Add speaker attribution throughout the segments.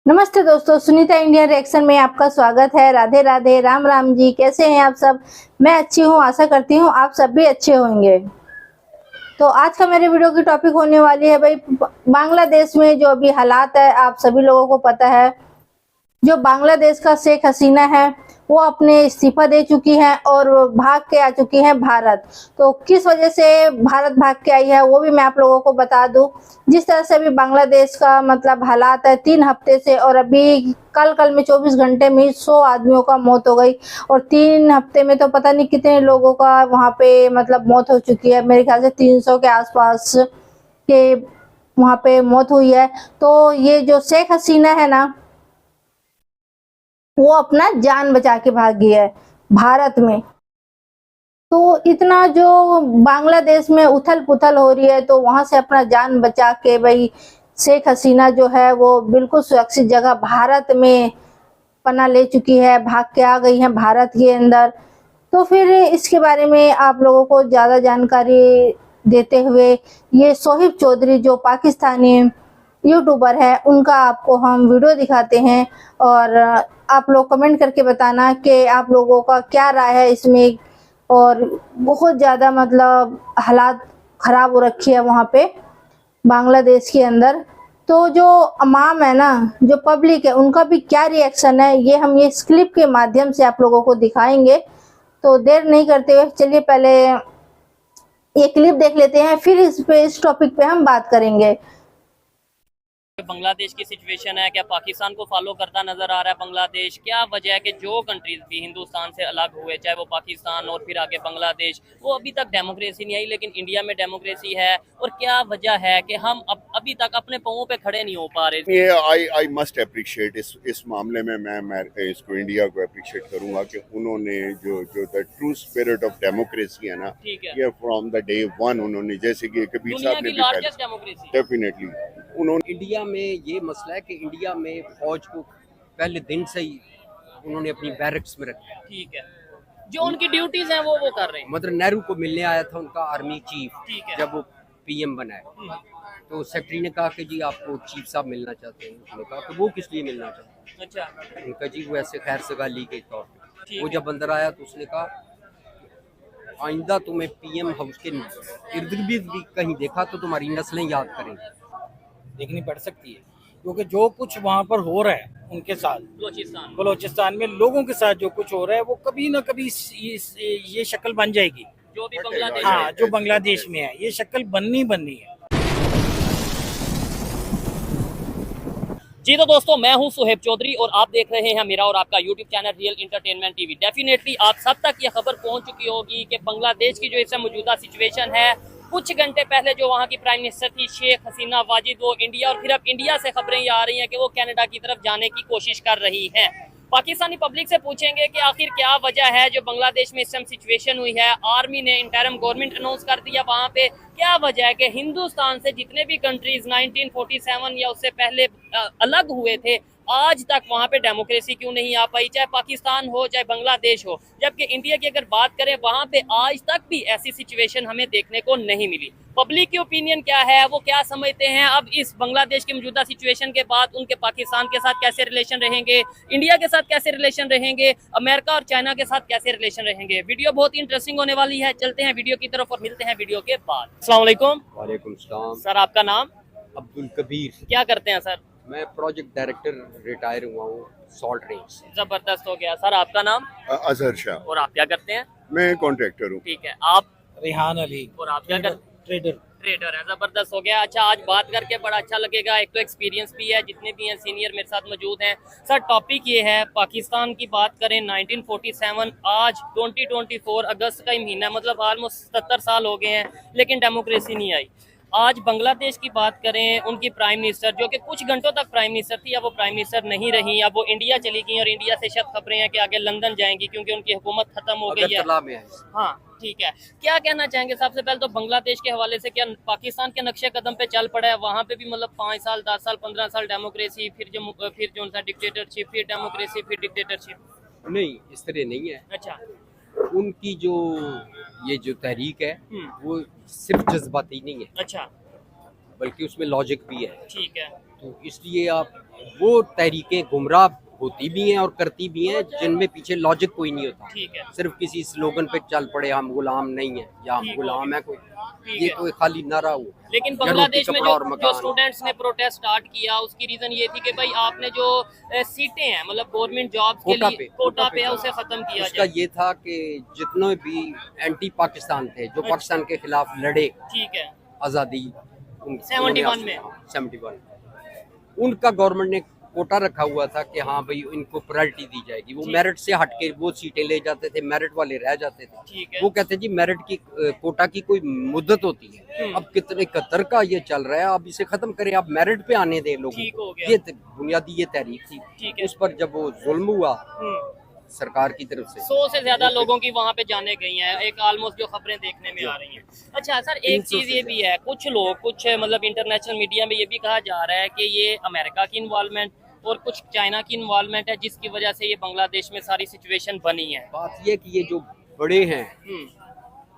Speaker 1: नमस्ते दोस्तों, Sunita India reaction में आपका स्वागत है। राधे राधे, राम राम जी। कैसे हैं आप सब? मैं अच्छी हूँ, आशा करती हूँ आप सब भी अच्छे होंगे। तो आज का मेरे वीडियो की टॉपिक होने वाली है भाई, बांग्लादेश में जो अभी हालात है, आप सभी लोगों को पता है। जो बांग्लादेश का शेख हसीना है वो अपने इस्तीफा दे चुकी है और भाग के आ चुकी है भारत। तो किस वजह से भारत भाग के आई है वो भी मैं आप लोगों को बता दूं। जिस तरह से अभी बांग्लादेश का मतलब हालात है 3 हफ्ते से, और अभी कल में 24 घंटे में 100 आदमियों का मौत हो गई, और 3 हफ्ते में तो पता नहीं कितने लोगों का वहां पे मतलब मौत हो चुकी है। मेरे ख्याल से 300 के आसपास के वहां पे मौत हुई है। तो ये जो शेख हसीना है ना, वो अपना जान बचा के भागी है भारत में। तो इतना जो बांग्लादेश में उथल पुथल हो रही है, तो वहां से अपना जान बचा के भाई शेख हसीना जो है वो बिल्कुल सुरक्षित जगह भारत में पनाह ले चुकी है, भाग के आ गई है भारत के अंदर। तो फिर इसके बारे में आप लोगों को ज्यादा जानकारी देते हुए ये सोहिब चौधरी जो पाकिस्तानी यूट्यूबर है उनका आपको हम वीडियो दिखाते हैं, और आप लोग कमेंट करके बताना कि आप लोगों का क्या राय है इसमें। और बहुत ज़्यादा मतलब हालात ख़राब हो रखी है वहाँ पे बांग्लादेश के अंदर। तो जो अवाम है ना, जो पब्लिक है, उनका भी क्या रिएक्शन है ये हम ये क्लिप के माध्यम से आप लोगों को दिखाएंगे। तो देर नहीं करते हुए चलिए पहले ये क्लिप देख लेते हैं, फिर इस टॉपिक पे हम बात करेंगे।
Speaker 2: बांग्लादेश की सिचुएशन है, क्या पाकिस्तान को फॉलो करता नजर आ रहा है बांग्लादेश? क्या वजह है कि जो कंट्रीज भी हिंदुस्तान से अलग हुए, चाहे वो पाकिस्तान और फिर आगे बांग्लादेश, वो अभी तक डेमोक्रेसी नहीं आई, लेकिन इंडिया में डेमोक्रेसी है? और क्या वजह है कि हम अभी तक अपने पांवों पे खड़े नहीं हो पा रहे?
Speaker 3: ये आई मस्ट अप्रिशिएट इस मामले में मैं इसको इंडिया को अप्रिशिएट करूंगा कि उन्होंने जो जो the true spirit of democracy है ना,
Speaker 2: ठीक है,
Speaker 3: ये फ्रॉम द डे वन उन्होंने, जैसे कि कबीर
Speaker 2: दुनिया
Speaker 3: साहब ने
Speaker 2: की
Speaker 3: भी
Speaker 2: लार्जेस्ट डेमोक्रेसी।
Speaker 3: डेफिनेटली उन्होंने
Speaker 4: इंडिया में ये मसला है कि इंडिया में फौज को पहले दिन से ही उन्होंने अपनी बैरक्स में रखा है।
Speaker 2: ठीक है, जो उनकी ड्यूटीज हैं वो कर रहे हैं।
Speaker 4: मतलब नेहरू को मिलने आया था उनका आर्मी चीफ,
Speaker 2: ठीक है।
Speaker 4: जब वो पीएम बना है, तो सेक्रेटरी ने कहा कि जी आपको चीफ साहब मिलना चाहते हैं। उसने कहा कि वो किस लिए मिलना चाहते हैं।
Speaker 2: अच्छा,
Speaker 4: उनका जी वो ऐसे खैर सगाली के तौर पे।
Speaker 2: ठीक
Speaker 4: वो
Speaker 2: है।
Speaker 4: जब अंदर आया तो उसने कहा आइंदा तुम्हें पीएम हाउस के इर्द गिर्द भी कहीं देखा तो तुम्हारी नस्लें याद करेंगी।
Speaker 5: देखनी पड़ सकती है, क्योंकि जो कुछ वहाँ पर हो रहा है उनके साथ, बलोचिस्तान में लोगों के साथ जो कुछ हो रहा है, वो कभी ना कभी ये शक्ल बन जाएगी।
Speaker 2: जो भी बांग्लादेश
Speaker 5: हाँ,
Speaker 2: है।
Speaker 5: जो बांग्लादेश में है ये शक्ल बननी है।
Speaker 2: जी तो दोस्तों, मैं हूं सुहेब चौधरी और आप देख रहे हैं मेरा और आपका YouTube channel real entertainment TV. Definitely आप सब तक ये खबर पहुंच चुकी होगी कि बांग्लादेश की जो इस मौजूदा सिचुएशन है, कुछ घंटे पहले जो वहां की प्राइम मिनिस्टर थी शेख हसीना वाजिद, वो इंडिया, और फिर अब इंडिया से खबरें ये आ रही हैं कि वो कनाडा की तरफ जाने की कोशिश कर रही हैं। पाकिस्तानी पब्लिक से पूछेंगे कि आखिर क्या वजह है जो बांग्लादेश में इस टाइम सिचुएशन हुई है। आर्मी ने इंटरिम गवर्नमेंट अनाउंस कर दिया वहां पे। क्या वजह है कि हिंदुस्तान से जितने भी कंट्रीज 1947 या उससे पहले अलग हुए थे, आज तक वहां पे डेमोक्रेसी क्यों नहीं आ पाई, चाहे पाकिस्तान हो चाहे बांग्लादेश हो। जबकि इंडिया की अगर बात करें, वहां पे आज तक भी ऐसी सिचुएशन हमें देखने को नहीं मिली। पब्लिक की ओपिनियन क्या है, वो क्या समझते हैं अब इस बांग्लादेश की मौजूदा सिचुएशन के बाद उनके पाकिस्तान के साथ कैसे रिलेशन रहेंगे, इंडिया के साथ कैसे रिलेशन रहेंगे, अमेरिका और चाइना के साथ कैसे रिलेशन रहेंगे। वीडियो बहुत ही इंटरेस्टिंग होने वाली है। चलते हैं वीडियो की तरफ और मिलते हैं वीडियो के बाद। अस्सलाम वालेकुम।
Speaker 4: वालेकुम सलाम।
Speaker 2: सर, आपका नाम?
Speaker 4: अब्दुल कबीर।
Speaker 2: क्या करते हैं सर?
Speaker 4: मैं प्रोजेक्ट डायरेक्टर रिटायर हुआ हूँ सॉल्ट रेंज।
Speaker 2: जबरदस्त हो गया। सर, आपका नाम?
Speaker 3: अजहर शाह।
Speaker 2: और आप क्या करते हैं?
Speaker 3: मैं कॉन्ट्रैक्टर हूँ।
Speaker 2: ठीक है, आप?
Speaker 5: रेहान अली,
Speaker 2: और आप क्या करते?
Speaker 5: ट्रेडर।
Speaker 2: ट्रेडर है। जबरदस्त हो गया। अच्छा, आज बात करके बड़ा अच्छा लगेगा। एक तो एक्सपीरियंस भी है, जितने भी हैं सीनियर मेरे साथ मौजूद हैं। सर, टॉपिक ये है, पाकिस्तान की बात करें 1947, आज 2024 अगस्त का ही महीना है, मतलब ऑलमोस्ट 70 साल हो गए हैं, लेकिन डेमोक्रेसी नहीं आई। आज बांग्लादेश की बात करें, उनकी प्राइम मिनिस्टर जो कि कुछ घंटों तक प्राइम मिनिस्टर थी, अब वो प्राइम मिनिस्टर नहीं रही, अब वो इंडिया चली गई, और इंडिया से शत खबरें हैं कि आगे लंदन जाएंगी क्योंकि उनकी हुकूमत खत्म हो गई है।
Speaker 4: अगरतला में है।
Speaker 2: हाँ, ठीक है। क्या कहना चाहेंगे सबसे पहले तो बांग्लादेश के हवाले से? क्या पाकिस्तान के नक्शे कदम पे चल पड़ा है? वहाँ पे भी मतलब 5 साल 10 साल 15 साल डेमोक्रेसी, फिर जो सा डिक्टेटरशिप, फिर डेमोक्रेसी, फिर डिक्टेटरशिप।
Speaker 4: नहीं, इस तरह नहीं है।
Speaker 2: अच्छा।
Speaker 4: उनकी जो ये जो तहरीक है वो सिर्फ जज्बाती नहीं है,
Speaker 2: अच्छा,
Speaker 4: बल्कि उसमें लॉजिक भी है।
Speaker 2: ठीक है।
Speaker 4: तो इसलिए आप वो तहरीकें गुमराह होती भी हैं और करती भी हैं जिनमें पीछे लॉजिक कोई नहीं होता।
Speaker 2: ठीक है।
Speaker 4: सिर्फ किसी स्लोगन पे चल पड़े, हम गुलाम नहीं हैं या हम
Speaker 2: ठीक
Speaker 4: गुलाम है कोई,
Speaker 2: ठीक
Speaker 4: ये
Speaker 2: है।
Speaker 4: कोई खाली नारा हुआ।
Speaker 2: लेकिन
Speaker 4: या रोटी,
Speaker 2: बांग्लादेश में
Speaker 4: कपड़ा
Speaker 2: जो
Speaker 4: और
Speaker 2: जो
Speaker 4: मकान।
Speaker 2: स्टूडेंट्स ने प्रोटेस्ट स्टार्ट किया उसकी रीजन ये थी कि भाई आपने जो सीटें हैं मतलब गवर्नमेंट जॉब्स के
Speaker 4: कोटा
Speaker 2: लिए
Speaker 4: पे
Speaker 2: कोटा पे है उसे खत्म किया
Speaker 4: उसका
Speaker 2: जाए।
Speaker 4: ये था कि जितने भी एंटी पाकिस्तान थे जो पाकिस्तान के खिलाफ लड़े
Speaker 2: ठीक है।
Speaker 4: आज़ादी
Speaker 2: 71 में।
Speaker 4: 71 उनका गवर्नमेंट ने कोटा रखा हुआ था कि हाँ भाई इनको प्रायोरिटी दी जाएगी। वो
Speaker 2: ठीक।
Speaker 4: मेरिट से हट के वो सीटें ले जाते थे, मेरिट वाले रह जाते थे।
Speaker 2: ठीक है।
Speaker 4: वो कहते जी मेरिट की कोटा की कोई मुद्दत होती है। अब कितने कतर का ये चल रहा है, अब इसे खत्म करें, अब मेरिट पे आने दें लोगों
Speaker 2: ठीक हो
Speaker 4: को।
Speaker 2: गया।
Speaker 4: ये बुनियादी ये तहरीक थी।
Speaker 2: ठीक है।
Speaker 4: उस पर जब वो जुल्म हुआ सरकार की तरफ से
Speaker 2: 100 से ज्यादा लोगों की वहां पे जाने गई हैं, एक ऑलमोस्ट जो खबरें देखने में आ रही हैं। अच्छा सर, एक
Speaker 4: 300
Speaker 2: चीज
Speaker 4: से
Speaker 2: ये भी है, कुछ लोग कुछ मतलब इंटरनेशनल मीडिया में ये भी कहा जा रहा है कि ये अमेरिका की इन्वॉल्वमेंट और कुछ चाइना की इन्वॉल्वमेंट है जिसकी वजह से ये बांग्लादेश में सारी सिचुएशन बनी है।
Speaker 4: बात ये कि ये जो बड़े हैं,
Speaker 2: हम्म,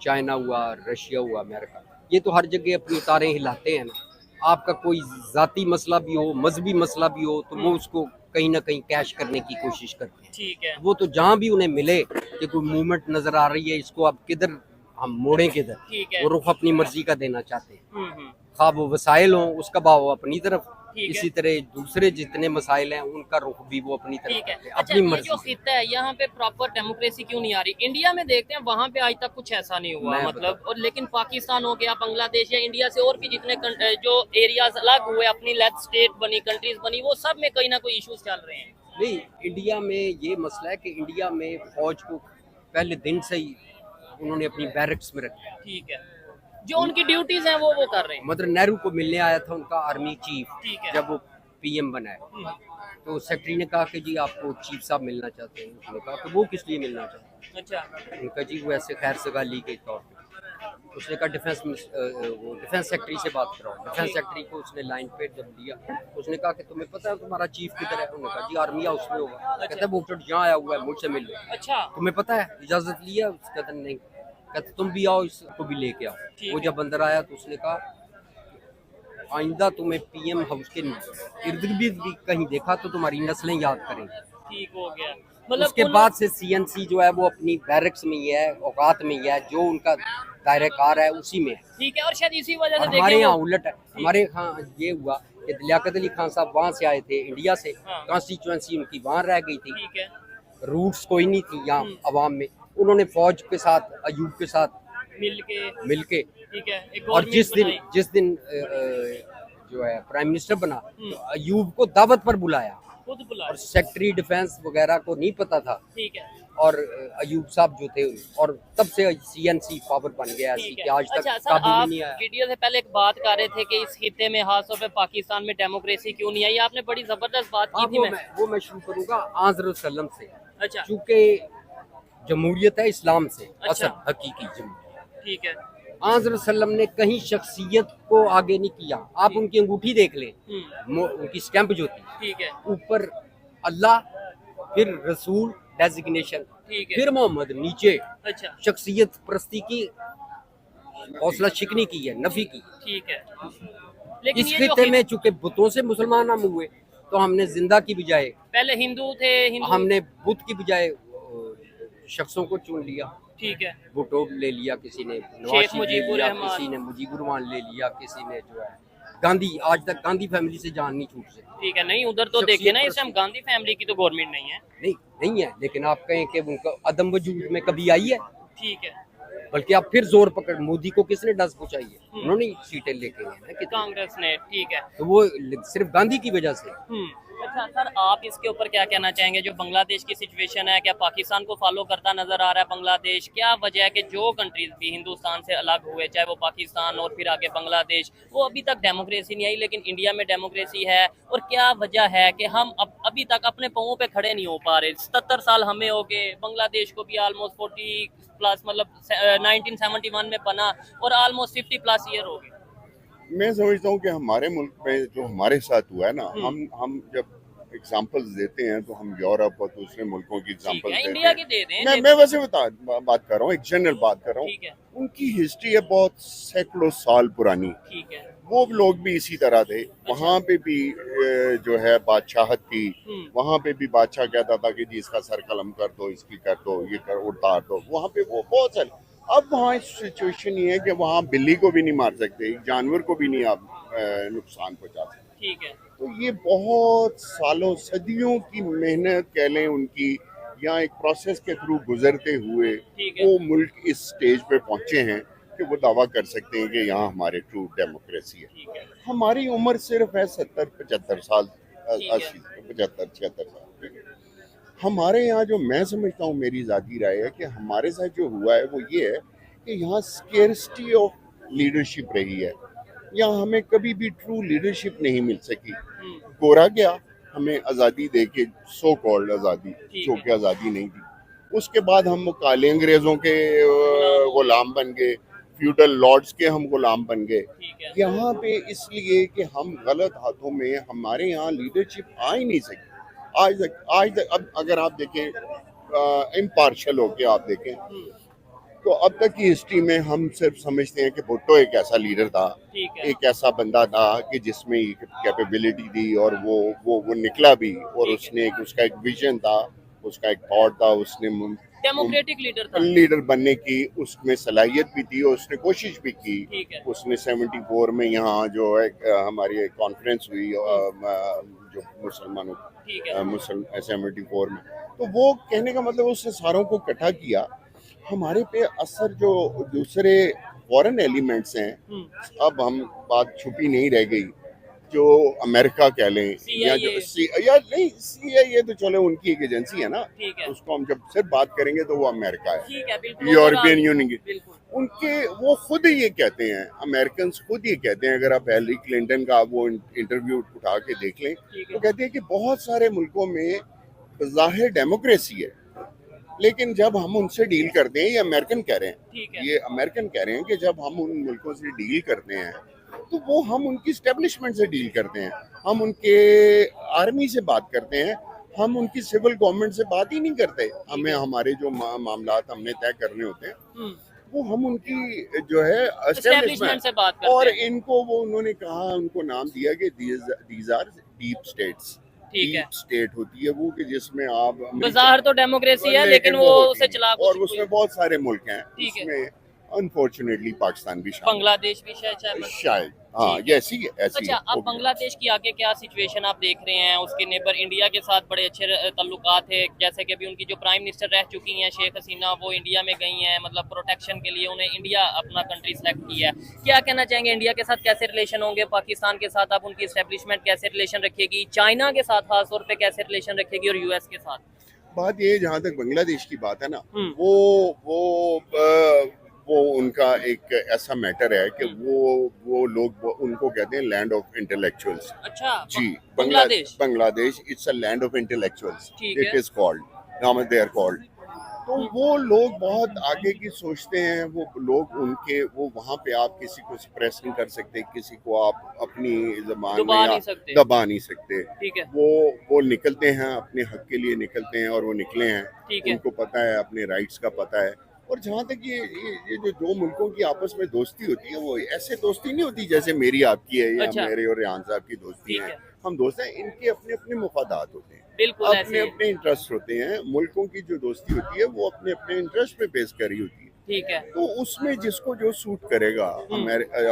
Speaker 4: चाइना हुआ, रशिया हुआ, अमेरिका, ये तो हर जगह अपनी तारें हिलाते हैं ना। आपका कोई जाती मसला भी हो, मजहबी मसला भी हो, तो वो उसको कहीं ना कहीं कैश करने की कोशिश करते हैं।
Speaker 2: ठीक है।
Speaker 4: वो तो जहाँ भी उन्हें मिले कि कोई मूवमेंट नजर आ रही है, इसको अब किधर हम मोड़ें किधर,
Speaker 2: ठीक है।
Speaker 4: वो रुख अपनी मर्जी का देना चाहते हैं।
Speaker 2: हम्म।
Speaker 4: खा वो वसाइल हों उसका भाव अपनी तरफ,
Speaker 2: ठीक है।
Speaker 4: इसी तरह दूसरे जितने मसाइल हैं उनका रुख भी वो अपनी तरफ
Speaker 2: ठीक है।
Speaker 4: करते हैं,
Speaker 2: अच्छा,
Speaker 4: अपनी
Speaker 2: ये
Speaker 4: मर्जी
Speaker 2: जो
Speaker 4: से।
Speaker 2: खिता है यहाँ पे प्रॉपर डेमोक्रेसी क्यों नहीं आ रही? इंडिया में देखते हैं वहाँ पे आज तक कुछ ऐसा नहीं हुआ,
Speaker 4: मैं
Speaker 2: मतलब और लेकिन पाकिस्तान हो गया, बांग्लादेश या इंडिया से और भी जितने जो एरियाज अलग हुए, अपनी लेफ्ट स्टेट बनी, कंट्रीज बनी, वो सब में कहीं ना कोई इश्यूज चल रहे हैं।
Speaker 4: नहीं, इंडिया में ये मसला है कि इंडिया में फौज को पहले दिन से ही उन्होंने अपनी बैरक्स में रखा है।
Speaker 2: ठीक है। जो उनकी ड्यूटीज हैं वो कर रहे हैं।
Speaker 4: मतलब नेहरू को मिलने आया था उनका आर्मी चीफ,
Speaker 2: ठीक है।
Speaker 4: जब वो पीएम बना है, तो सेक्रेटरी ने कहा कि जी आपको चीफ साहब मिलना चाहते हैं। उसने कहा कि वो किस लिए मिलना चाहते हैं?
Speaker 2: अच्छा।
Speaker 4: उनका जी वो ऐसे खैर सगाली के तौर पे। उसने कहा डिफेंस सेक्रेटरी से बात कराओ। डिफेंस सेक्रेटरी को उसने लाइन पे जब लिया, उसने कहा कि तुम्हें पता है तुम्हारा चीफ किधर है? उन्होंने कहा जी आर्मी हाउस में होगा। कहता है वो तो यहाँ आया हुआ है, मुझसे मिल लो।
Speaker 2: अच्छा।
Speaker 4: तुम्हें पता है इजाजत लिया? उसने कहा नहीं। कहते तुम भी आओ, इसको भी लेके आओ।
Speaker 2: ठीक
Speaker 4: वो
Speaker 2: है।
Speaker 4: जब अंदर आया तो उसने कहा आइंदा तुम्हें पीएम हाउस के इर्द गिर्द भी कहीं देखा तो तुम्हारी नस्लें याद करेंगी।
Speaker 2: ठीक हो गया। मतलब
Speaker 4: उसके बाद से सीएनसी जो है वो अपनी बैरक्स में ही है, औकात में ही है, जो उनका दायरा कार है उसी में है।
Speaker 2: ठीक है। और शायद इसी वजह से
Speaker 4: और हमारे
Speaker 2: देखें
Speaker 4: यहाँ
Speaker 2: वो
Speaker 4: उलट है। हमारे यहाँ ये हुआ कि लियाकत अली खान साहब वहाँ से आए थे इंडिया से,
Speaker 2: हाँ।
Speaker 4: कॉन्स्टिट्यूएंसी उनकी वहाँ रह गई थी,
Speaker 2: ठीक है।
Speaker 4: रूट्स कोई नहीं थी यहाँ अवाम में। उन्होंने फौज के साथ, अयूब के साथ मिलके
Speaker 2: ठीक है, एक
Speaker 4: और
Speaker 2: गवर्नमेंट
Speaker 4: जिस दिन जो है प्राइम मिनिस्टर बना तो अयूब को दावत पर बुलाया
Speaker 2: खुद बुला।
Speaker 4: और सेक्रेटरी डिफेंस वगैरह को नहीं पता था।
Speaker 2: ठीक है।
Speaker 4: और अयूब साहब जो थे, और तब से सीएनसी पावर बन गया ऐसी
Speaker 2: ठीक
Speaker 4: कि
Speaker 2: है।
Speaker 4: आज तक
Speaker 2: अच्छा सर,
Speaker 4: काबू में
Speaker 2: आप
Speaker 4: नहीं आया।
Speaker 2: वीडियो से पहले एक बात कर रहे थे कि इस खिते में खासतौर पे पाकिस्तान में डेमोक्रेसी क्यों नहीं आई, आपने बड़ी जबरदस्त बात की थी।
Speaker 4: वो मैं शुरू करूंगा आज़र सल्लम से,
Speaker 2: अच्छा।
Speaker 4: चूंकि जमहूरियत है इस्लाम से,
Speaker 2: अच्छा।
Speaker 4: असल हकीकी जमहूरियत।
Speaker 2: ठीक है।
Speaker 4: आज़र सल्लम ने कहीं शख्सियत को आगे नहीं किया। आप उनकी अंगूठी देख लें, उनकी स्टैंप जो थी
Speaker 2: ठीक है।
Speaker 4: ऊपर अल्लाह, फिर रसूल डेजिग्नेशन,
Speaker 2: ठीक है।
Speaker 4: फिर मोहम्मद नीचे।
Speaker 2: अच्छा।
Speaker 4: शख्सियत परस्ती की हौसला शिकनी की है, नफी की।
Speaker 2: ठीक है। लेकिन
Speaker 4: इस
Speaker 2: ये जो
Speaker 4: खिते में चूंकि बुतों से मुसलमान हम हुए तो हमने जिंदा की बजाय,
Speaker 2: पहले हिंदू थे, हिंदू।
Speaker 4: हमने बुत की बजाय शख्सों को चुन लिया।
Speaker 2: ठीक है।
Speaker 4: भुट्टो ले लिया किसी ने,
Speaker 2: शेख
Speaker 4: नवाज शरीफ ले
Speaker 2: मुजीबुर
Speaker 4: लिया
Speaker 2: रहमान।
Speaker 4: किसी ने, मुजीबुर रहमान ले लिया किसी ने, जो है गांधी, आज तक गांधी फैमिली से जान नहीं छूट सकती।
Speaker 2: ठीक है। नहीं, उधर तो
Speaker 4: शख्सियत
Speaker 2: देखिए ना, इस
Speaker 4: परस्ती।
Speaker 2: टाइम गांधी फैमिली की तो गवर्नमेंट नहीं है।
Speaker 4: नहीं है, लेकिन आप कहें कि उनका अदम वजूद में कभी आई है?
Speaker 2: ठीक है।
Speaker 4: बल्कि आप फिर जोर पकड़, मोदी को किसने डस पहुंचाई है? उन्होंने सीटें लेके गए ना कि,
Speaker 2: कांग्रेस ने। ठीक है।
Speaker 4: तो वो सिर्फ गांधी की वजह से।
Speaker 2: अच्छा सर, आप इसके ऊपर क्या कहना चाहेंगे? जो बांग्लादेश की सिचुएशन है, क्या पाकिस्तान को फॉलो करता नजर आ रहा है बांग्लादेश? क्या वजह है कि जो कंट्रीज भी हिंदुस्तान से अलग हुए, चाहे वो पाकिस्तान और फिर आगे बांग्लादेश, वो अभी तक डेमोक्रेसी नहीं आई, लेकिन इंडिया में डेमोक्रेसी है? और क्या वजह है कि हम अभी तक अपने पाँवों पे खड़े नहीं हो पा रहे? 77 साल हमें हो गए, बांग्लादेश को भी ऑलमोस्ट 40 प्लस, मतलब 1971 में बना और ऑलमोस्ट 50 प्लस ईयर हो गए।
Speaker 3: मैं समझता हूँ कि हमारे मुल्क में जो हमारे साथ हुआ है ना, हम जब एग्जांपल्स देते हैं तो हम यूरोप और दूसरे मुल्कों की एग्जांपल्स देते
Speaker 2: इंडिया
Speaker 3: हैं।
Speaker 2: की दे दें।
Speaker 3: मैं वैसे बात कर रहा हूँ, एक जनरल बात कर रहा हूँ।
Speaker 2: ठीक है।
Speaker 3: उनकी हिस्ट्री है बहुत सैकड़ों साल पुरानी।
Speaker 2: ठीक है।
Speaker 3: वो लोग भी इसी तरह थे। वहाँ पे भी जो है बादशाहत थी, वहाँ पे भी बादशाह कहता था कि जी इसका सर कलम कर दो, इसकी कर दो, ये कर उतार दो। वहाँ पे वो बहुत सारे। अब वहाँ सिचुएशन ये है कि वहाँ बिल्ली को भी नहीं मार सकते, एक जानवर को भी नहीं आप नुकसान पहुँचा सकते।
Speaker 2: ठीक है।
Speaker 3: तो ये बहुत सालों सदियों की मेहनत कह लें उनकी, या एक प्रोसेस के थ्रू गुजरते हुए वो मुल्क इस स्टेज पे पहुंचे हैं कि वो दावा कर सकते हैं कि यहाँ हमारे ट्रू डेमोक्रेसी है। हमारी उम्र सिर्फ है 70-75 साल, 80-75-76 साल। हमारे यहाँ जो मैं समझता हूँ, मेरी ज़ाती राय है कि हमारे साथ जो हुआ है वो ये है कि यहाँ स्केर्सिटी ऑफ लीडरशिप रही है। यहाँ हमें कभी भी ट्रू लीडरशिप नहीं मिल सकी। गोरा गया, हमें आज़ादी दे के, सो कॉल्ड आज़ादी, जो कि आज़ादी नहीं थी। उसके बाद हम काले अंग्रेज़ों के गुलाम बन गए, फ्यूडल लॉर्ड्स के हम गुलाम बन गए। यहाँ पे इसलिए कि हम गलत हाथों में, हमारे यहाँ लीडरशिप आ ही नहीं सकी आज तक। अब अगर आप देखें इम्पार्शल होके आप देखें तो अब तक की हिस्ट्री में हम सिर्फ समझते हैं कि भुट्टो एक ऐसा लीडर था, एक ऐसा बंदा था कि जिसमें कैपेबिलिटी थी और वो निकला भी, और उसने उसका एक विजन था, उसका एक थॉट था, उसने
Speaker 2: डेमोक्रेटिक
Speaker 3: लीडर बनने की उसमें सलाहियत भी थी और उसने कोशिश भी की। उसने 74 में यहाँ जो है हमारी कॉन्फ्रेंस हुई जो मुसलमानों 74 में, तो वो कहने का मतलब उसने सारों को इकट्ठा किया। हमारे पे असर जो दूसरे फॉरेन एलिमेंट्स हैं, अब हम बात छुपी नहीं रह गई, जो अमेरिका कह लें या जो CIA तो चलो उनकी एक एजेंसी है ना, उसको हम जब सिर्फ बात करेंगे तो वो अमेरिका है, यूरोपियन यूनियन की। उनके वो खुद ये कहते हैं, अमेरिकन खुद ये कहते हैं, अगर आप हिलरी क्लिंटन का वो इंटरव्यू उठा के देख लें तो कहते हैं कि बहुत सारे मुल्कों में ज़ाहिर डेमोक्रेसी है, लेकिन जब हम उनसे डील करते हैं, ये अमेरिकन कह रहे हैं, ये अमेरिकन कह रहे हैं कि जब हम उन मुल्कों से डील करते हैं तो वो हम उनकी स्टैब्लिशमेंट से डील करते हैं, हम उनके आर्मी से बात करते हैं, हम उनकी सिविल गवर्नमेंट से बात ही नहीं करते। हमें हमारे जो मामलात हमने तय करने होते हैं वो हम उनकी जो है एस्टेब्लिशमेंट से बात करते हैं। और इनको वो उन्होंने कहा, उनको नाम दिया कि these are deep states. Deep state होती है वो कि जिसमें आप
Speaker 2: बाहर तो डेमोक्रेसी है लेकिन वो उसे चला,
Speaker 3: और उसमें बहुत सारे मुल्क हैं, उसमें अनफॉर्चुनेटली पाकिस्तान भी शामिल,
Speaker 2: बांग्लादेश भी शायद
Speaker 3: हाँ ऐसी है।
Speaker 2: अच्छा, अब बांग्लादेश की आगे क्या सिचुएशन आप देख रहे हैं? उसके नेबर इंडिया के साथ बड़े अच्छे ताल्लुकात है, जैसे कि अभी उनकी जो प्राइम मिनिस्टर रह चुकी हैं शेख हसीना, वो इंडिया में गई हैं, मतलब प्रोटेक्शन के लिए उन्हें इंडिया अपना कंट्री सेलेक्ट किया है। क्या कहना चाहेंगे, इंडिया के साथ कैसे रिलेशन होंगे? पाकिस्तान के साथ अब उनकी एस्टेब्लिशमेंट कैसे रिलेशन रखेगी? चाइना के साथ खासतौर पर कैसे रिलेशन रखेगी? और US के साथ?
Speaker 3: बात ये, जहाँ तक बांग्लादेश की बात है ना, वो उनका एक ऐसा मैटर है कि वो लोग उनको कहते हैं लैंड ऑफ इंटेलेक्चुअल्स।
Speaker 2: अच्छा
Speaker 3: जी, Bangladesh it's a land of intellectuals, it is called, now they are called. तो वो लोग बहुत आगे की सोचते हैं, वो लोग उनके वो वहाँ पे आप किसी को सप्रेस नहीं कर सकते, किसी को आप अपनी ज़बान में दबा नहीं सकते। वो निकलते हैं, अपने हक के लिए निकलते हैं और वो निकले हैं, उनको पता है, अपने राइट्स का पता है। और जहाँ तक ये जो दो मुल्कों की आपस में दोस्ती होती है, वो ऐसे दोस्ती नहीं होती जैसे मेरी आपकी है या मेरे और रेहान साहब की दोस्ती है। हम दोस्त हैं, इनके अपने अपने मुफादात होते हैं, अपने अपने इंटरेस्ट होते हैं। मुल्कों की जो दोस्ती होती है वो अपने अपने इंटरेस्ट पे बेस करी होती है। तो उसमें जिसको जो सूट करेगा,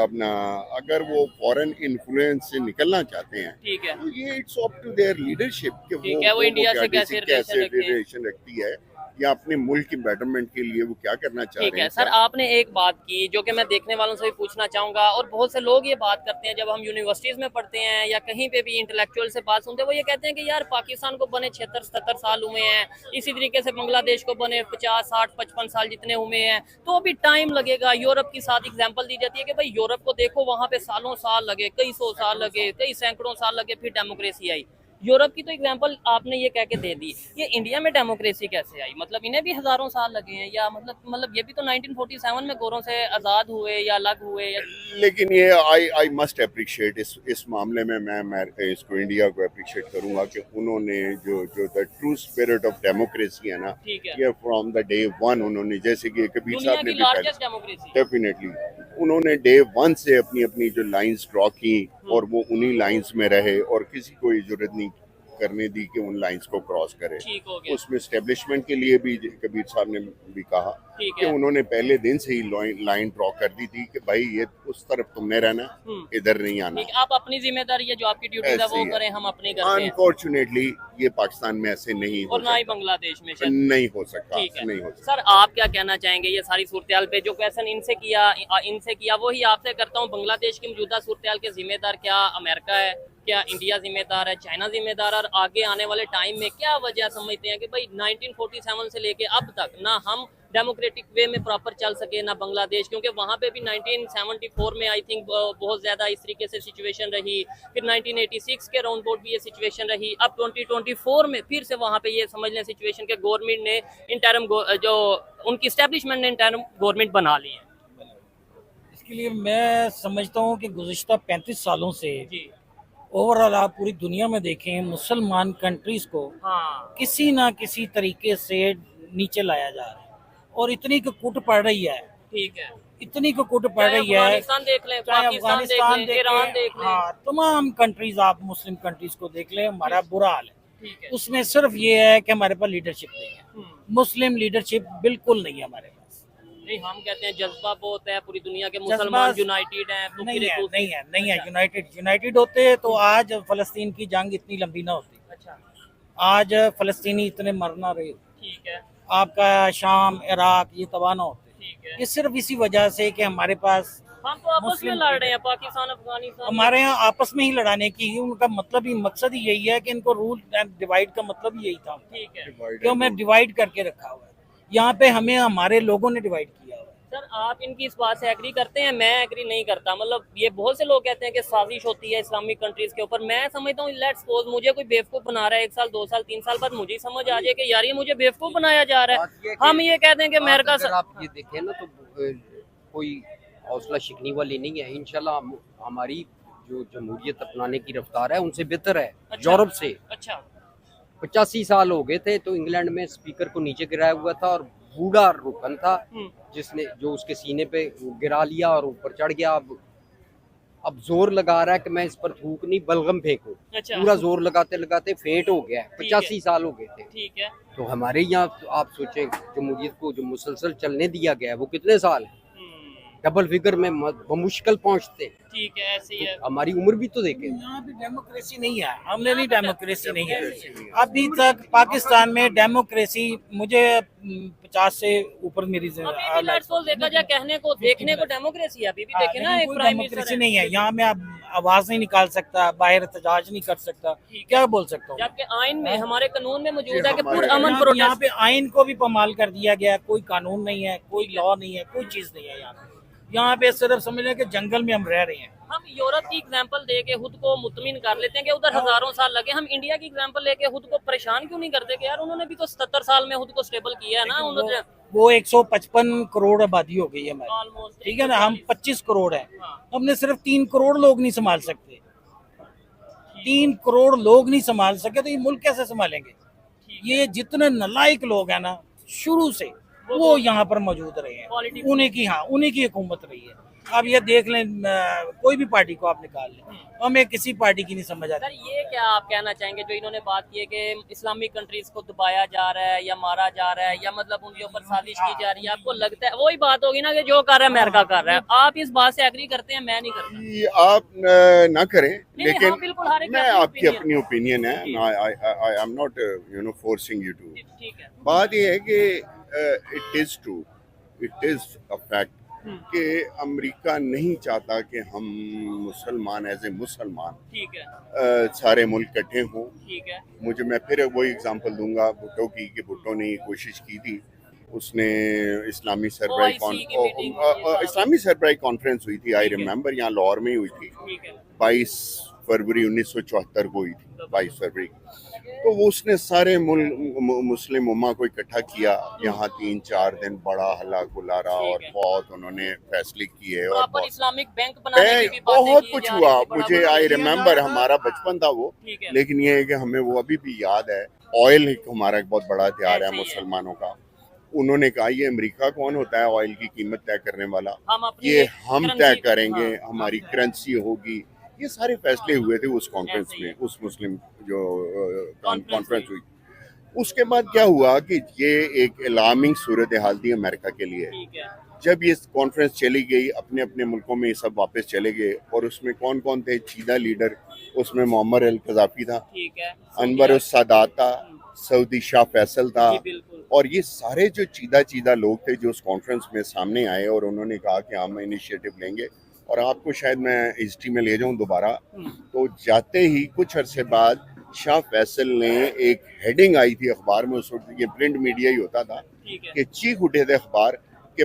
Speaker 3: अपना अगर वो फॉरेन इन्फ्लुएंस से निकलना चाहते हैं तो ये it's up to their leadership कि वो इंडिया से कैसे रिलेशन रखती है या अपने मुल्क की बेटरमेंट के लिए वो क्या करना चाह रहे हैं।
Speaker 2: सर, आपने एक बात की जो कि मैं देखने वालों से भी पूछना चाहूंगा, और बहुत से लोग ये बात करते हैं जब हम यूनिवर्सिटीज में पढ़ते हैं या कहीं पे भी इंटेलेक्चुअल से बात सुनते हैं, वो ये कहते हैं कि यार पाकिस्तान को बने 76-77 साल हुए हैं, इसी तरीके से बांग्लादेश को बने 50, 60, 55 साल जितने हुए हैं, तो अभी टाइम लगेगा। यूरोप की साथ एग्जाम्पल दी जाती है कि भाई यूरोप को देखो, वहाँ पे सालों साल लगे, कई 100 साल लगे, कई सैकड़ों साल लगे, फिर डेमोक्रेसी आई। यूरोप की तो एग्जांपल आपने ये कह के दे दी, ये इंडिया में डेमोक्रेसी कैसे आई? मतलब इन्हें भी हजारों साल लगे हैं, या मतलब ये भी तो 1947 में गोरों से आजाद हुए या अलग हुए
Speaker 3: लेकिन ये आई मस्ट अप्रिशिएट इस मामले में मैं इसको इंडिया को अप्रिशिएट करूंगा कि उन्होंने जो the true spirit of democracy है ना, ये फ्रॉम द डे वन उन्होंने, जैसे कि कबीर साहब ने भी डेफिनेटली उन्होंने डे वन से अपनी अपनी जो लाइंस ड्रॉ की और वो उन्हीं लाइंस में रहे और किसी को इजाजत नहीं करने दी कि उन लाइंस को क्रॉस करे।
Speaker 2: ठीक हो गया।
Speaker 3: उसमें एस्टेब्लिशमेंट के लिए भी कबीर साहब ने भी कहा कि उन्होंने पहले दिन से ही लाइन ड्रॉ कर दी थी कि भाई ये उस तरफ तुमने रहना, इधर नहीं आना।
Speaker 2: आप अपनी जिम्मेदारी है जो आपकी ड्यूटी है वो करें, हम अपनी करते हैं।
Speaker 3: अनफॉर्चुनेटली ये पाकिस्तान में ऐसे नहीं हो
Speaker 2: और ना ही बांग्लादेश में शायद
Speaker 3: नहीं हो सकता। नहीं हो सकता।
Speaker 2: सर आप क्या कहना चाहेंगे ये सारी सूरत पे? जो क्वेश्चन इनसे किया वही आपसे करता हूँ। बांग्लादेश की मौजूदा सूरत के जिम्मेदार क्या अमेरिका है, क्या इंडिया जिम्मेदार है, चाइना जिम्मेदार, और आगे आने वाले टाइम में क्या वजह समझते हैं कि भाई 1947 से लेके अब तक ना हम डेमोक्रेटिक वे में प्रॉपर चल सके ना बांग्लादेश, क्योंकि वहाँ पे भी 1974 में आई थिंक बहुत ज़्यादा इस तरीके से सिचुएशन रही, फिर 1986 के राउंड बोर्ड भी ये सिचुएशन रही, अब 2024 में फिर से वहाँ पे ये समझ लें सिचुएशन के गवर्नमेंट ने इंटरम जो उनकी इस्टेब्लिशमेंट ने इंटरम गवर्नमेंट बना ली है।
Speaker 5: इसके लिए मैं समझता हूँ कि गुज़िश्ता 35 सालों से ओवरऑल आप पूरी दुनिया में देखें मुसलमान कंट्रीज को किसी ना किसी तरीके से नीचे लाया जा रहा है और इतनी कुट पड़ रही है।
Speaker 2: ठीक है,
Speaker 5: इतनी कुट पड़ रही है,
Speaker 2: अफगानिस्तान देख लें,
Speaker 5: अफगानिस्तान देख
Speaker 2: ईरान देख लें,
Speaker 5: हाँ तमाम कंट्रीज आप मुस्लिम कंट्रीज को देख लें, हमारा बुरा हाल है। उसमें सिर्फ ये है कि हमारे पास लीडरशिप नहीं है, मुस्लिम लीडरशिप बिल्कुल नहीं है हमारे पास।
Speaker 2: नहीं, हम कहते हैं जज्बा बहुत है, पूरी दुनिया के मुसलमान यूनाइटेड हैं।
Speaker 5: नहीं है यूनाइटेड होते तो आज फलस्तीन की जंग इतनी लंबी ना होती।
Speaker 2: अच्छा,
Speaker 5: आज फलस्तीनी इतने मर ना रहे।
Speaker 2: ठीक है,
Speaker 5: आपका शाम इराक ये तबाह ना होते।
Speaker 2: ठीक है,
Speaker 5: ये सिर्फ इसी वजह से कि हमारे पास
Speaker 2: हम तो आपस में लड़ रहे हैं, पाकिस्तान अफगानिस्तान
Speaker 5: हमारे यहाँ आपस में ही लड़ाने की उनका मतलब ही मकसद ही यही है कि इनको रूल एंड डिवाइड का मतलब ही यही था।
Speaker 2: ठीक है,
Speaker 5: क्यों मैं डिवाइड करके रखा हुआ है, यहाँ पे हमें हमारे लोगों ने डिवाइड किया हुआ है।
Speaker 2: सर आप इनकी इस बात से एग्री करते हैं? मैं एग्री नहीं करता। मतलब ये बहुत से लोग कहते हैं कि साजिश होती है इस्लामिक कंट्रीज के ऊपर। मैं समझता हूँ लेट्स सपोज मुझे कोई बेवकूफ बना रहा है, 1 साल 2 साल 3 साल बाद मुझे समझ आ जाए कि यार ये मुझे बेवकूफ बनाया जा रहा है, हम ये कहते हैं कि अमेरिका से।
Speaker 4: आप ये देखें ना तो कोई हौसला शिकनी वाली नहीं है। इंशाल्लाह हमारी जो जमहूरियत अपनाने की रफ्तार है उनसे बेहतर है। यूरोप से।
Speaker 2: अच्छा,
Speaker 4: 85 साल हो गए थे तो इंग्लैंड में स्पीकर को नीचे गिराया हुआ था और बूढ़ा रुकन था जिसने जो उसके सीने पे गिरा लिया और ऊपर चढ़ गया। अब जोर लगा रहा है कि मैं इस पर थूक नहीं बलगम फेंकूं।
Speaker 2: अच्छा,
Speaker 4: पूरा जोर लगाते लगाते फेंट हो गया। 85 साल हो गए थे।
Speaker 2: ठीक है,
Speaker 4: तो हमारे यहाँ तो आप सोचें जमहूरियत को जो मुसलसल चलने दिया गया है वो कितने साल है, डबल फिगर में मुश्किल पहुंचते।
Speaker 2: ठीक है, ऐसे ही है।
Speaker 4: हमारी उम्र भी तो देखें।
Speaker 5: यहाँ पे डेमोक्रेसी नहीं है, हमने नहीं डेमोक्रेसी नहीं है अभी तक पाकिस्तान में डेमोक्रेसी। मुझे 50 से ऊपर मेरी
Speaker 2: देखा जाए कहने को देखने को डेमोक्रेसी है अभी भी। देखे ना, एक प्राइम
Speaker 5: डेमोक्रेसी नहीं है यहाँ में। आप आवाज नहीं निकाल सकता, बाहर एहतजाज नहीं कर सकता, क्या बोल सकता हूँ।
Speaker 2: जबकि आइन में हमारे कानून में मौजूद है कि
Speaker 5: अमन प्रोटेस्ट। यहाँ पे आइन को भी पामाल कर दिया गया, कोई कानून नहीं है, कोई लॉ नहीं है, कोई चीज नहीं है यहाँ पे सिर्फ समझ लें कि जंगल में हम रह रहे हैं।
Speaker 2: हम यूरोप की एग्जांपल देके खुद को मुतमिन कर लेते हैं कि उधर हजारों साल लगे। हम इंडिया की एग्जांपल लेके खुद को परेशान क्यों नहीं करते कि यार उन्होंने भी तो 77 साल में खुद को स्टेबल किया है ना। उन्होंने
Speaker 5: वो 155 करोड़ आबादी हो गई है हमारी, ठीक है ना, हम 25 करोड़ है। हमने सिर्फ 3 करोड़ लोग नहीं संभाल सकते। 3 करोड़ लोग नहीं संभाल सके तो ये मुल्क कैसे संभालेंगे? ये जितने नालायक लोग हैं ना शुरू से वो यहाँ पर मौजूद रहे हैं, उन्हीं की हुकूमत रही है। अब ये देख लें, कोई भी पार्टी को आप निकाल लें, हमें किसी पार्टी की नहीं समझ आती।
Speaker 2: सर ये क्या आप कहना चाहेंगे जो इन्होंने बात की है कि इस्लामिक कंट्रीज को दबाया जा रहा है या मारा जा रहा है या मतलब उनके ऊपर साजिश की जा रही है? आपको लगता है वही बात होगी ना कि जो कर रहा है अमेरिका कर रहा है? आप इस बात से एग्री करते हैं? मैं नहीं करता।
Speaker 3: आप ना करें,
Speaker 2: लेकिन
Speaker 3: मैं आपकी अपनी ओपिनियन है। I am not forcing you to.
Speaker 2: ठीक है,
Speaker 3: बात ये है कि it is true, it is a fact कि अमेरिका नहीं चाहता कि हम मुसलमान एज ए मुसलमान
Speaker 2: ठीक है,
Speaker 3: सारे मुल्क इकट्ठे हों।
Speaker 2: ठीक है,
Speaker 3: मैं फिर वही एग्जांपल दूंगा भुट्टो की कि भुट्टो ने कोशिश की थी। उसने इस्लामी सरबराही कॉन्फ्रेंस हुई थी, आई रिमेम्बर, यहाँ लाहौर में ही हुई थी। 22 फरवरी 1974 को हुई थी, 22 फरवरी। तो वो उसने सारे मुस्लिम उम्मा को इकट्ठा किया यहाँ 3-4 दिन, बड़ा हल्ला गुल्लारा और बहुत उन्होंने फैसले किए और बहुत
Speaker 2: इस्लामिक बैंक बनाने की
Speaker 3: बहुत कुछ हुआ। मुझे आई रिमेम्बर, हमारा बचपन था वो, लेकिन ये है कि हमें वो अभी भी याद है। ऑयल हमारा एक बहुत बड़ा हथियार है मुसलमानों का। उन्होंने कहा ये अमेरिका कौन होता है ऑयल की कीमत तय करने वाला,
Speaker 2: हम अपनी
Speaker 3: ये हम तय
Speaker 2: currency-
Speaker 3: करेंगे,
Speaker 2: हाँ,
Speaker 3: हमारी करेंसी होगी। ये सारे फैसले हुए थे उस कॉन्फ्रेंस
Speaker 2: ऐसे ही
Speaker 3: में,
Speaker 2: है।
Speaker 3: उस मुस्लिम जो
Speaker 2: कॉन्फ्रेंस
Speaker 3: कॉन्फ्रेंस हुई। उसके बाद क्या हुआ कि ये एक अलार्मिंग सूरत हाल थी अमेरिका के लिए।
Speaker 2: ठीक है।
Speaker 3: जब ये कॉन्फ्रेंस चली गई, अपने अपने मुल्कों में ये सब वापस चले गए, और उसमें कौन कौन थे चीदा लीडर, उसमें मोअम्मर अल कज़ाफ़ी था,
Speaker 2: ठीक है।
Speaker 3: अनवर उस सादात था, सऊदी शाह फैसल था,
Speaker 2: जी बिल्कुल।
Speaker 3: और ये सारे जो चीदा लोग थे जो उस कॉन्फ्रेंस में सामने आए और उन्होंने कहा कि हम इनिशिएटिव लेंगे। और आपको शायद मैं हिस्ट्री में ले जाऊं दोबारा, तो जाते ही कुछ अरसे बाद शाह फैसल ने एक हेडिंग आई थी अखबार में, उस वक्त ये प्रिंट मीडिया ही होता था,
Speaker 2: ठीक है।
Speaker 3: कि चीख उठे थे अखबार कि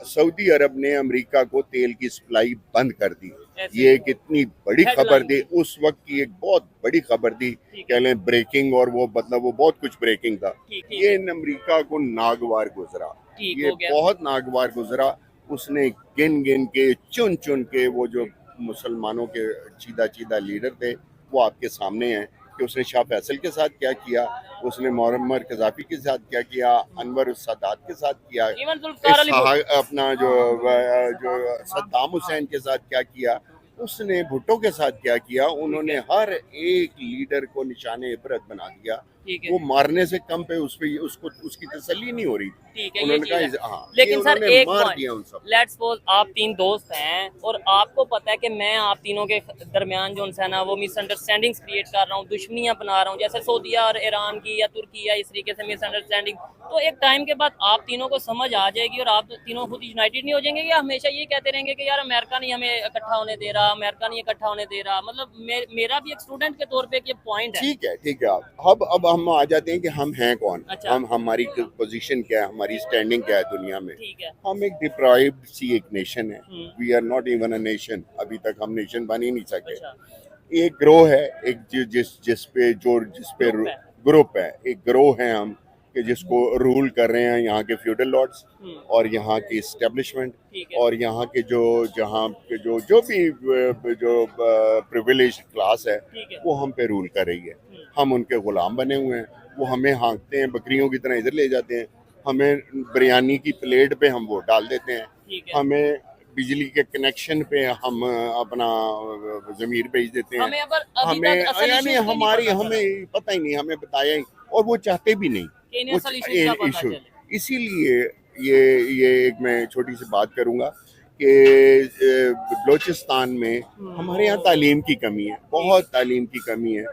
Speaker 3: सऊदी अरब ने अमेरिका को तेल की सप्लाई बंद कर दी।
Speaker 2: ऐसे
Speaker 3: ये
Speaker 2: ही।
Speaker 3: एक इतनी बड़ी
Speaker 2: Headline
Speaker 3: खबर थी,
Speaker 2: थी।
Speaker 3: उस वक्त की एक बहुत बड़ी खबर थी,
Speaker 2: ठीक
Speaker 3: कह लें ब्रेकिंग, और वो मतलब वो बहुत कुछ ब्रेकिंग था।
Speaker 2: ठीक, ठीक
Speaker 3: ये
Speaker 2: है।
Speaker 3: इन अमेरिका को नागवार गुजरा,
Speaker 2: ठीक
Speaker 3: ये
Speaker 2: हो गया।
Speaker 3: बहुत नागवार गुजरा। उसने गिन गिन के चुन चुन के वो जो मुसलमानों के चीदा लीडर थे वो आपके सामने हैं कि उसने शाह फैसल के साथ क्या किया, उसने मोअम्मर कज़ाफ़ी के साथ क्या किया, अनवर उस सादात के साथ किया,
Speaker 2: इवन जुल्फ़िकार अली भुट्टो।
Speaker 3: अपना जो सद्दाम हुसैन के साथ क्या किया, उसने भुट्टो के साथ क्या किया। उन्होंने हर एक लीडर को निशाने इबरत बना दिया।
Speaker 2: ठीक है।
Speaker 3: वो मारने से कम पे उसको उसकी तसल्ली नहीं हो रही थी।
Speaker 2: ठीक है, ये
Speaker 3: उन्होंने
Speaker 2: चीज़ है।
Speaker 3: कहा हाँ,
Speaker 2: लेकिन
Speaker 3: ये
Speaker 2: सर
Speaker 3: उन्होंने
Speaker 2: एक
Speaker 3: मार
Speaker 2: पॉइंट,
Speaker 3: दिया उन सब।
Speaker 2: लेट्स सपोज आप तीन दोस्त हैं और आपको पता है कि मैं आप तीनों के दरमियान जो है ना वो मिसअंडरस्टैंडिंग्स क्रिएट कर रहा हूँ, दुश्मनियां बना रहा हूँ, जैसे सऊदीया और ईरान की या तुर्की या इस तरीके से मिसअंडरस्टैंडिंग। तो एक टाइम के बाद आप तीनों को समझ आ जाएगी और आप तीनों खुद यूनाइटेड नहीं हो जाएंगे, या हमेशा ये कहते रहेंगे कि यार अमेरिका नहीं हमें इकट्ठा होने दे रहा, अमेरिका नहीं इकट्ठा होने दे रहा। मतलब मेरा भी एक स्टूडेंट के तौर पे एक ये पॉइंट है।
Speaker 3: ठीक है। अब हम आ जाते हैं कि हम हैं कौन,
Speaker 2: अच्छा।
Speaker 3: हमारी पोजीशन क्या है, हमारी स्टैंडिंग क्या है दुनिया में।
Speaker 2: ठीक है।
Speaker 3: हम एक डिप्राइव्ड सी एक नेशन है, we are not even a nation, अभी तक हम नेशन बन ही नहीं सके।
Speaker 2: अच्छा।
Speaker 3: एक ग्रोह है, एक जिस पे ग्रुप है, एक ग्रोह है हम, कि जिसको रूल कर रहे हैं यहाँ के फ्यूडल लॉर्ड्स और यहाँ की इस्टेब्लिशमेंट,
Speaker 2: ठीक है।
Speaker 3: और यहाँ के जहाँ के जो भी जो प्रिविलेज क्लास है
Speaker 2: ठीक है।
Speaker 3: वो हम पे रूल कर रही है। हम उनके गुलाम बने हुए हैं, वो हमें हाँकते हैं, बकरियों की तरह इधर ले जाते हैं, हमें बिरयानी की प्लेट पे हम वो डाल देते हैं,
Speaker 2: ठीक है।
Speaker 3: हमें बिजली के कनेक्शन पे हम अपना जमीर भेज देते हैं,
Speaker 2: हमें अगर अभी
Speaker 3: हमें
Speaker 2: तक असल
Speaker 3: यानी
Speaker 2: issues की नहीं
Speaker 3: हमारी
Speaker 2: पता चला।
Speaker 3: हमें पता ही नहीं, हमें बताया ही, और वो चाहते भी नहीं
Speaker 2: कि इन्हें असल issues का पता
Speaker 3: इशू।
Speaker 2: चले।
Speaker 3: इसीलिए ये एक मैं छोटी सी बात करूंगा कि बलोचिस्तान में हमारे यहाँ तालीम की कमी है, बहुत तालीम की कमी है।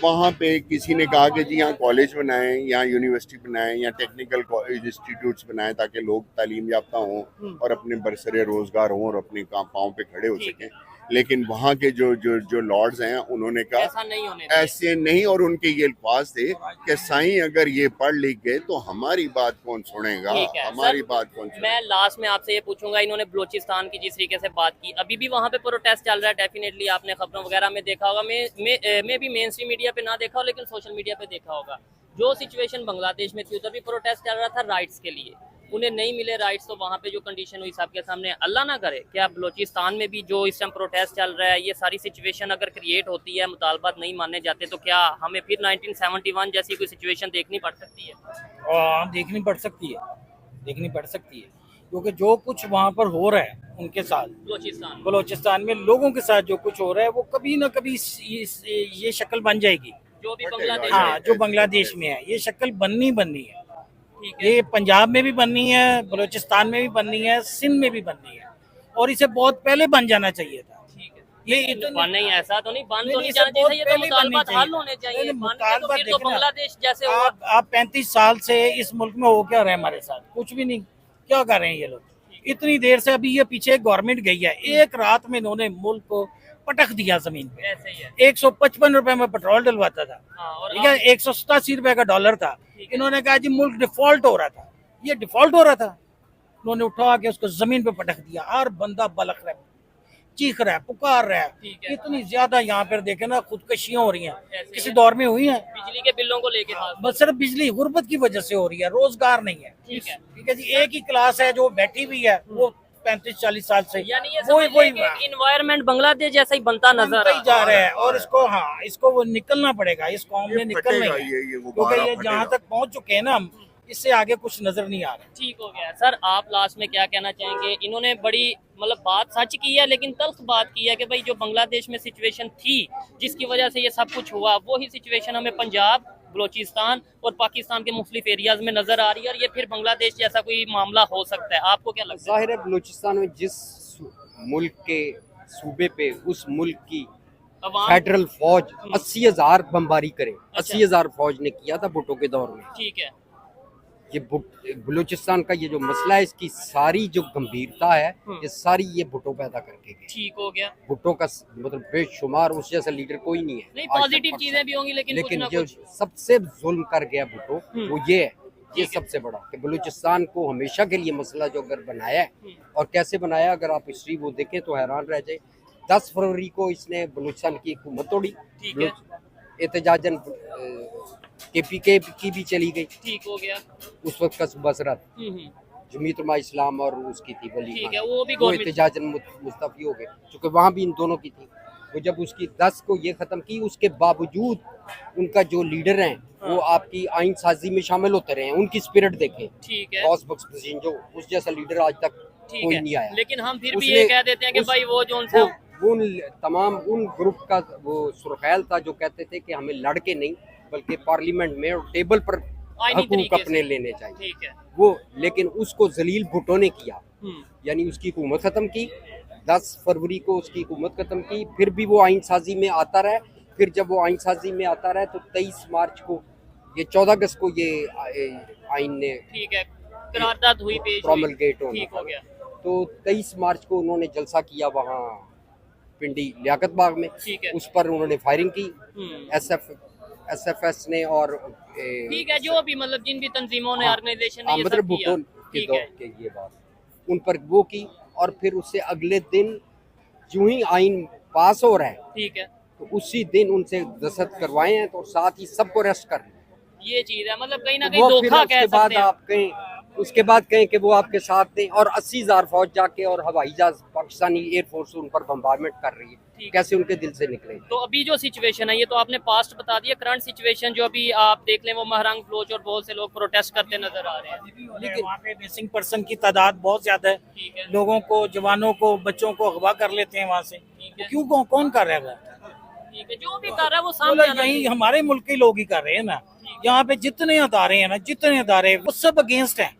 Speaker 3: वहाँ पे किसी ने कहा कि जी यहाँ कॉलेज बनाएं, यहाँ यूनिवर्सिटी बनाएं, या टेक्निकल इंस्टीट्यूट्स बनाएं ताकि लोग तालीम याफ्ता हों और अपने बरसरे रोजगार हों और अपने पाँव पे खड़े हो सकें। लेकिन वहाँ के जो लॉर्ड्स हैं उन्होंने कहा
Speaker 2: ऐसा नहीं होने देना।
Speaker 3: ऐसे नहीं, और उनके ये अल्फाज थे कि साईं अगर ये पढ़ लिख गए तो हमारी बात कौन सुनेगा,
Speaker 2: ठीक है।
Speaker 3: हमारी
Speaker 2: सर,
Speaker 3: बात कौन सुनेगा।
Speaker 2: मैं लास्ट में आपसे ये पूछूंगा, इन्होंने बलूचिस्तान की जिस तरीके से बात की, अभी भी वहाँ पे प्रोटेस्ट चल रहा है, डेफिनेटली आपने खबरों वगैरह में देखा होगा, मैं भी मेन स्ट्रीम मीडिया पे ना देखा हो लेकिन सोशल मीडिया पे देखा होगा। जो सिचुएशन बांग्लादेश में थी उधर भी प्रोटेस्ट चल रहा था राइट्स के लिए, उन्हें नहीं मिले राइट्स, तो वहाँ पे जो कंडीशन हुई सबके सामने, अल्लाह ना करे क्या बलूचिस्तान में भी जो इस टाइम प्रोटेस्ट चल रहा है, ये सारी सिचुएशन अगर क्रिएट होती है, मुतालबात नहीं माने जाते, तो क्या हमें फिर 1971 जैसी कोई सिचुएशन देखनी पड़ सकती है?
Speaker 5: और देखनी पड़ सकती है, क्योंकि जो कुछ वहाँ पर हो रहा है उनके साथ, बलूचिस्तान में लोगों के साथ जो कुछ हो रहा है, वो कभी ना कभी ये शक्ल बन जाएगी।
Speaker 2: जो भी बांग्लादेश
Speaker 5: हाँ, जो बांग्लादेश में है ये शक्ल बननी है। ये पंजाब में भी बननी है, बलूचिस्तान में भी बननी है, सिंध में भी बननी है, और इसे बहुत पहले बन जाना चाहिए था। ये
Speaker 2: नहीं, ऐसा तो नहीं, बंद तो नहीं
Speaker 5: नहीं,
Speaker 2: जाना
Speaker 5: बहुत
Speaker 2: चाहिए, ये तो
Speaker 5: पहले
Speaker 2: मुतालबात
Speaker 5: बननी
Speaker 2: हल होने चाहिए।
Speaker 5: नहीं,
Speaker 2: बन गए तो फिर तो
Speaker 5: देखना,
Speaker 2: बांग्लादेश जैसे हुआ।
Speaker 5: आप 35 साल से इस मुल्क में हो क्या रहे हमारे साथ? कुछ भी नहीं। क्या कर रहे हैं ये लोग? इतनी देर से अभी ये पीछे गवर्नमेंट गई है, एक रात में इन्होंने मुल्क को पटक दिया जमीन पे।
Speaker 2: ऐसे ही है।
Speaker 5: 155 रुपए में पेट्रोल डलवाता था,
Speaker 2: और
Speaker 5: ठीक है, 187 रुपए का डॉलर था। इन्होंने कहा जी मुल्क डिफॉल्ट हो रहा था, ये डिफॉल्ट हो रहा था, उन्होंने उठा के उसको जमीन पे पटक दिया। हर बंदा बलक रहा है, चीख रहा है, पुकार रहा है। इतनी ज्यादा यहाँ पर देखे ना खुदकशियां हो रही हैं, किसी दौर में हुई हैं।
Speaker 2: बिजली के बिलों को लेके
Speaker 5: बस सिर्फ बिजली गुर्बत की वजह से हो रही है, रोजगार नहीं है। ठीक है जी, एक ही क्लास है जो बैठी हुई है, वो 35-40 साल से,
Speaker 2: यानी ये
Speaker 5: वही
Speaker 2: इन्वायरमेंट बांग्लादेश जैसा ही बनता नजर
Speaker 5: जा रहा है। और इसको वो निकलना पड़ेगा, इस कौम में निकलना ही है,
Speaker 3: ये
Speaker 5: क्योंकि ये जहाँ तक पहुँच चुके हैं ना, इससे आगे कुछ नजर नहीं आ रहा।
Speaker 2: ठीक हो गया सर, आप लास्ट में क्या कहना चाहेंगे? इन्होंने बड़ी मतलब बात सच की है, लेकिन तल्ख बात की है कि भाई जो बांग्लादेश में सिचुएशन थी जिसकी वजह से ये सब कुछ हुआ, वही सिचुएशन हमें पंजाब, बलोचिस्तान और पाकिस्तान के मुख्तलिफ एरियाज में नजर आ रही है, और ये फिर बांग्लादेश जैसा कोई मामला हो सकता है। आपको क्या लगता है?
Speaker 4: जाहिर है बलूचिस्तान में जिस मुल्क के सूबे पे उस मुल्क की
Speaker 2: अवाम
Speaker 4: फेडरल फौज 80,000 बमबारी करे,
Speaker 2: अच्छा।
Speaker 4: 80,000 फौज ने किया था भुट्टो के दौर में।
Speaker 2: ठीक है,
Speaker 4: ये बलूचिस्तान का ये जो मसला है, इसकी सारी जो गंभीरता है, ये सारी ये भुट्टो पैदा करके गए।
Speaker 2: ठीक हो गया।
Speaker 4: भुट्टो का मतलब बेशुमार उस जैसा लीडर कोई नहीं है।
Speaker 2: नहीं,
Speaker 4: आज तक
Speaker 2: पॉजिटिव
Speaker 4: पाकिस्तान
Speaker 2: चीजें भी होंगी, लेकिन कुछ
Speaker 4: लेकिन
Speaker 2: ना
Speaker 4: जो
Speaker 2: कुछ।
Speaker 4: सबसे जुल्म कर गया भुट्टो वो ये है, ये
Speaker 2: ठीक है।
Speaker 4: सबसे बड़ा कि बलूचिस्तान को हमेशा के लिए मसला जो अगर बनाया है और कैसे बनाया, अगर आप हिस्ट्री वो देखें तो हैरान रह जाए। 10 फरवरी को इसने बलूचिस्तान की हुकूमत तोड़ी,
Speaker 2: ठीक है।
Speaker 4: एहतजाजन KPK की भी चली गई,
Speaker 2: ठीक हो गया।
Speaker 4: उस वक्त का बसरत
Speaker 2: हम्म,
Speaker 4: जमीयत उलमा इस्लाम और उसकी थी वली
Speaker 2: ठीक
Speaker 4: खान,
Speaker 2: है, वो भी
Speaker 4: वो
Speaker 2: गवर्नमेंट।
Speaker 4: एहतजाजन मुस्तफी हो गए, क्योंकि वहाँ भी इन दोनों की थी। वो जब उसकी 10 को ये ख़त्म की, उसके बावजूद उनका जो लीडर हैं वो आपकी आइन साजी में शामिल होते रहे हैं। उनकी स्पिरिट देखें,
Speaker 2: ठीक है,
Speaker 4: गौस बख्श नसीम जो उस जैसा लीडर आज तक
Speaker 2: ठीक
Speaker 4: कोई
Speaker 2: है।
Speaker 4: नहीं आया।
Speaker 2: लेकिन हम फिर भी
Speaker 4: उसने-
Speaker 2: ये कह देते हैं कि
Speaker 4: उस-
Speaker 2: भाई वो जो उनसे
Speaker 4: वो उन तमाम उन ग्रुप का वो सुरखैल था जो कहते थे कि हमें लड़के नहीं बल्कि पार्लियामेंट में और टेबल पर
Speaker 2: आईनी
Speaker 4: हकूक
Speaker 2: तरीके
Speaker 4: अपने
Speaker 2: से।
Speaker 4: लेने चाहिए।
Speaker 2: ठीक है।
Speaker 4: वो लेकिन उसको जलील भुट्टो ने किया,
Speaker 2: हम्म,
Speaker 4: यानी उसकी हुकूमत खत्म की। 10 फरवरी को उसकी हुकूमत खत्म की, फिर भी वो आइन साजी में आता रहा। फिर जब वो आइन साजी में आता रहा तो 23 मार्च को, ये 14 अगस्त को ये आइन ने
Speaker 2: ठीक है, करारदाद हुई, पेश हुई।
Speaker 4: प्रोमलगेट होना
Speaker 2: ठीक
Speaker 4: था।
Speaker 2: हो गया।
Speaker 4: तो 23 मार्च को उन्होंने जलसा किया वहाँ पिंडी लियाकत बाग में।
Speaker 2: ठीक है।
Speaker 4: उस पर उन्होंने फायरिंग की,
Speaker 2: हम्म,
Speaker 4: SFS ने और
Speaker 2: ठीक है, जो भी मतलब जिन भी तंजीमों ने,
Speaker 4: हाँ,
Speaker 2: ऑर्गेनाइजेशन ने ये
Speaker 4: मतलब
Speaker 2: सब किया।
Speaker 4: भुट्टो के
Speaker 2: ठीक
Speaker 4: दौर
Speaker 2: है।
Speaker 4: के ये बात उन पर वो की, और फिर उससे अगले दिन जो ही आइन पास हो रहा है
Speaker 2: ठीक है,
Speaker 4: तो उसी दिन उनसे दस्तखत करवाए हैं, तो साथ ही सबको अरेस्ट कर लिया।
Speaker 2: ये चीज है, मतलब कहीं ना
Speaker 4: तो
Speaker 2: कहीं
Speaker 4: वो फिर
Speaker 2: धोखा
Speaker 4: उसके
Speaker 2: कह
Speaker 4: बाद
Speaker 2: सकते हैं।
Speaker 4: आप कहें, उसके बाद कहें कि वो आपके साथ दें, और 80,000 फौज जाके और हवाई जहाज पाकिस्तानी एयरफोर्स उन पर बम्बारमेंट कर रही है,
Speaker 2: ठीक।
Speaker 4: कैसे उनके दिल से निकले।
Speaker 2: तो अभी जो सिचुएशन है, ये तो आपने पास्ट बता दिया, करंट सिचुएशन जो अभी आप देख लें, वो महरंग बलोच और बहुत से लोग प्रोटेस्ट करते नजर आ रहे हैं।
Speaker 5: लेकिन वहाँ पे मिसिंग पर्सन की तादाद बहुत ज्यादा है।
Speaker 2: ठीक है।
Speaker 5: लोगों को, जवानों को, बच्चों को अगवा कर लेते हैं वहाँ से।
Speaker 2: है।
Speaker 5: क्यों, कौन कर रहा है?
Speaker 2: ठीक है, जो भी कर रहा है वो सामने आना
Speaker 5: यही
Speaker 2: चाहिए।
Speaker 5: हमारे मुल्क के लोग ही कर रहे हैं ना। यहाँ पे जितने अदारे हैं ना, जितने अदारे, वो सब अगेंस्ट हैं।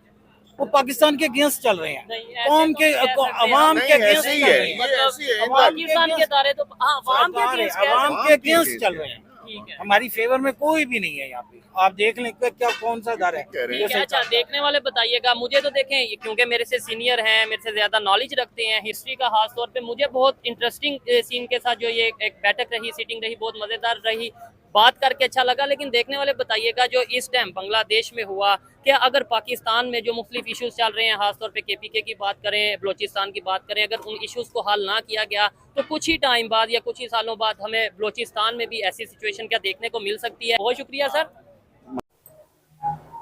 Speaker 5: वो पाकिस्तान के अगेंस्ट चल रहे हैं,
Speaker 2: नहीं, ऐसे
Speaker 5: कौम
Speaker 2: तो
Speaker 5: के,
Speaker 2: नहीं कह सकते
Speaker 5: अवाम
Speaker 3: नहीं,
Speaker 5: के अगेंस्ट
Speaker 3: ऐसे ही
Speaker 5: चल
Speaker 3: है,
Speaker 5: रहे हैं।
Speaker 3: ये ऐसी है।
Speaker 2: पाकिस्तान के दायरे तो हाँ, अवाम के against कह
Speaker 5: अवाम
Speaker 2: सकते
Speaker 5: के
Speaker 3: अवाम के
Speaker 5: अगेंस्ट
Speaker 3: against
Speaker 5: चल
Speaker 3: है।
Speaker 5: रहे हैं।
Speaker 2: ठीक है।
Speaker 5: हमारी फेवर में कोई भी नहीं है यहाँ पे। आप देख लें कि क्या कौन सा अदारा है।
Speaker 3: कह रहे
Speaker 2: ठीक है, अच्छा देखने वाले बताइएगा। मुझे तो देखें, क्योंकि मेरे से सीनियर हैं, मेरे से ज्यादा नॉलेज रखते हैं हिस्ट्री का, खास तौर पे मुझे बहुत इंटरेस्टिंग सीन के साथ जो ये एक बैठक रही, सीटिंग रही, बहुत मजेदार रही, बात करके अच्छा लगा। लेकिन देखने वाले बताइएगा जो इस टाइम बांग्लादेश में हुआ, क्या अगर पाकिस्तान में जो मुख्तलिफ इश्यूज चल रहे हैं, खासतौर पे KPK की बात करें, बलोचिस्तान की बात करें, अगर उन इश्यूज को हल ना किया गया तो कुछ ही टाइम बाद या कुछ ही सालों बाद हमें बलोचिस्तान में भी ऐसी सिचुएशन क्या देखने को मिल सकती है। बहुत शुक्रिया सर।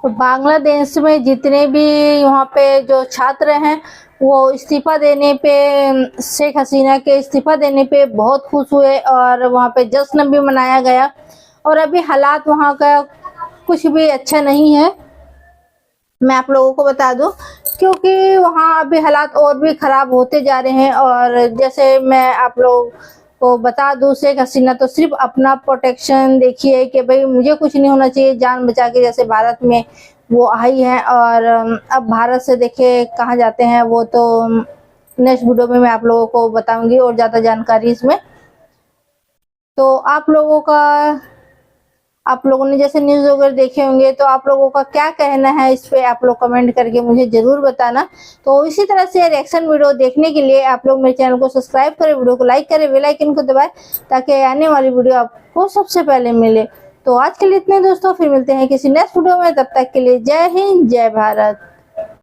Speaker 1: तो बांग्लादेश में जितने भी वहाँ पे जो छात्र हैं वो इस्तीफा देने पे, शेख हसीना के इस्तीफा देने पे बहुत खुश हुए और वहाँ पे जश्न भी मनाया गया। और अभी हालात वहाँ का कुछ भी अच्छा नहीं है, मैं आप लोगों को बता दूं, क्योंकि वहाँ अभी हालात और भी खराब होते जा रहे हैं। और जैसे मैं आप लोगों को बता दूं, शेख हसीना तो सिर्फ अपना प्रोटेक्शन देखिए कि भाई मुझे कुछ नहीं होना चाहिए, जान बचा के जैसे भारत में वो आई है। और अब भारत से देखिए कहाँ जाते हैं, वो तो नेक्स्ट वीडियो में मैं आप लोगों को बताऊंगी और ज़्यादा जानकारी इसमें। तो आप लोगों ने जैसे न्यूज़ वगैरह देखे होंगे, तो आप लोगों का क्या कहना है इस पे आप लोग कमेंट करके मुझे जरूर बताना। तो इसी तरह से रिएक्शन वीडियो देखने के लिए आप लोग मेरे चैनल को सब्सक्राइब करें, वीडियो को लाइक करें, बेल आइकन को दबाएं ताकि आने वाली वीडियो आपको सबसे पहले मिले। तो आज के लिए इतने दोस्तों, फिर मिलते हैं किसी नेक्स्ट वीडियो में, तब तक के लिए जय हिंद, जय भारत।